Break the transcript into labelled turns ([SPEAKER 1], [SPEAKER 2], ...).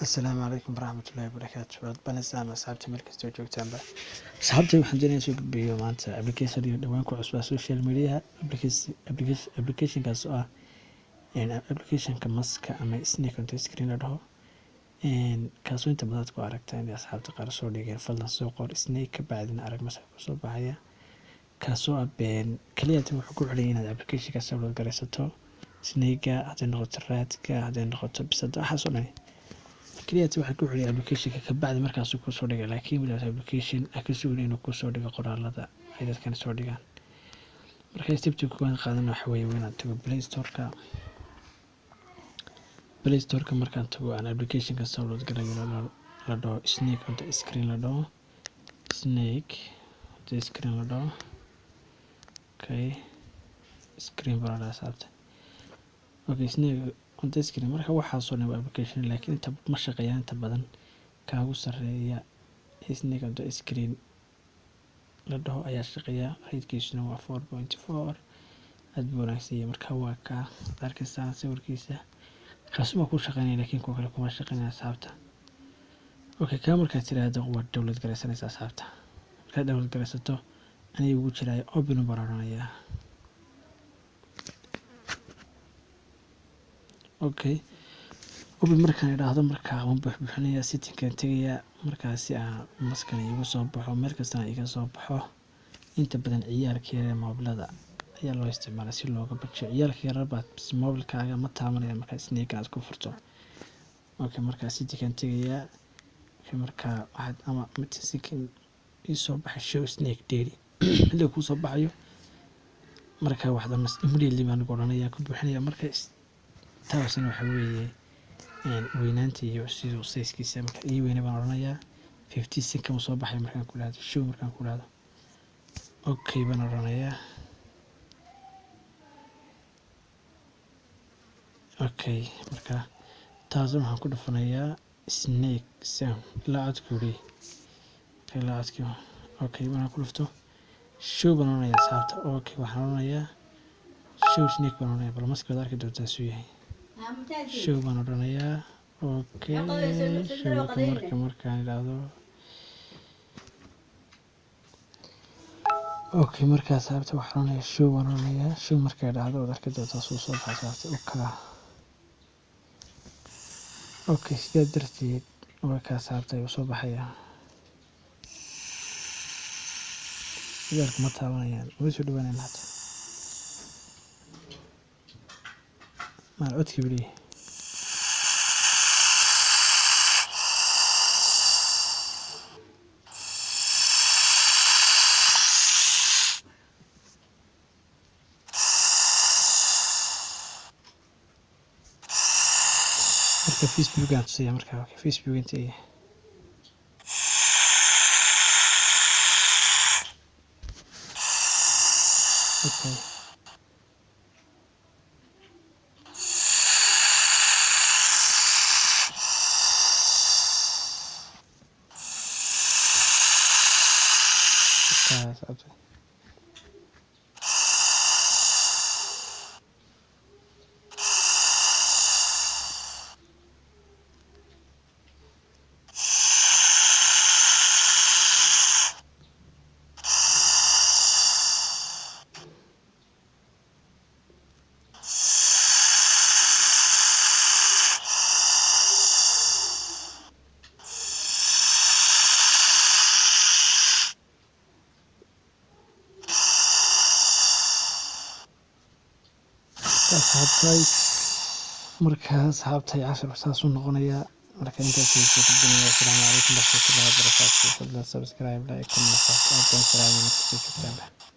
[SPEAKER 1] السلام عليكم ورحمة الله وبركاته. بنسان أصحابتي مركز توجه تنبه. أصحابتي waxaan doonaya soo gudbiyo maanta application iyo dhawaan ku cusub social media application kaas oo ah application-ka maska ama snake on the screen la dhaho kaasoo inta badan ku aragtaa in asxaabta qaar soo dhigeen fadlan soo qor snake ka bacdina arag maska ku soo baxaya kaasoo ah kaliya wuxuu ku celiyay inaad application-ka download garaysato snake hadday noqoto raadka hadday noqoto bisada waxaas oo dhan كلياتي waxaa ku xiriya application-ka ka bacdi markaas uu ku soo dhigay laakiin wadaad application ka sugan inuu ku soo dhigo qoraalada ay dadkan soo dhigaan marka step-tu ku qaadan waxa weeye inaad tago Play Store-ka markaan tago aan application-ka download garayo la dhaho snake on the screen la dhaho snake on the screen la dhaho okay screen barada saabta okay snake on the screen marka waxaa soo dhigay application laakiin inta ma shaqeeyaan inta badan kaagu sareeya snake on the screen la dhaho ayaa shaqeeya raydkiisuna waa 4.4 aad buu wanaagsan marka waa ka arkaysaa sawirkiisa kaasuma ku shaqeynaya laakiin kuwa kale kuma shaqeynaya asxaabta okay ka markaa tiraahdo waa download garaysanaysa asxaabta marka download garaysato anay ugu jiray open baranaya okay open markaan idhaahdo markaa waan buuxinaya setting-kan tagaya markaasi aan maskan igu soo baxo meel kasta iga soo baxo inta badan ciyaalkeeda moobilada ayaa loo isticmaalaa si looga bajiyo ciyaalkeeda baad moobilkaaga ma taabanaya markaa snake aad ku furto okay markaa setting-kan tagaya markaa waxaad ama setting soo baxay show snake daily hadii ku soo baxayo markaa waxaad immediately baan goranaya ku buuxinaya markaa taasina waxa weeye weynaanta iyo sidoo size-kiisa marka ii weynaa baan oranayaa 50 second soo baxay markaan ku laado show markaan ku laado okay baan oranayaa okay marka taasoo waxaan ku dhufanayaa snake sound laadkuri okay baan ku dhufto show baan oranayaa saabta okay waxaan oranayaa show snake baan oranayaa bal maska arki doontaa soo yahay show baan oranayaa okay show markaan ilaado okay markaa saabta waxaan oranayaa show baan oranayaa show markaa ilaado arki doontaa soo baxay saabta okay sidaa darteed markaa saabta ayuu soo baxayaa ciyaalku ma taabanayaan way soo dhawaanayaan hada ما عدت بلي مركب فيسبوك قاعد تصير مركب فيسبوك انت ايه اوكي صعبة asxaabtay markaa asxaabtay cashar saas u noqonaya marka intaas ku gudbinaya assalaamu calaykum warahmatullahi wabarakaatuh fadlan subscribe like comment share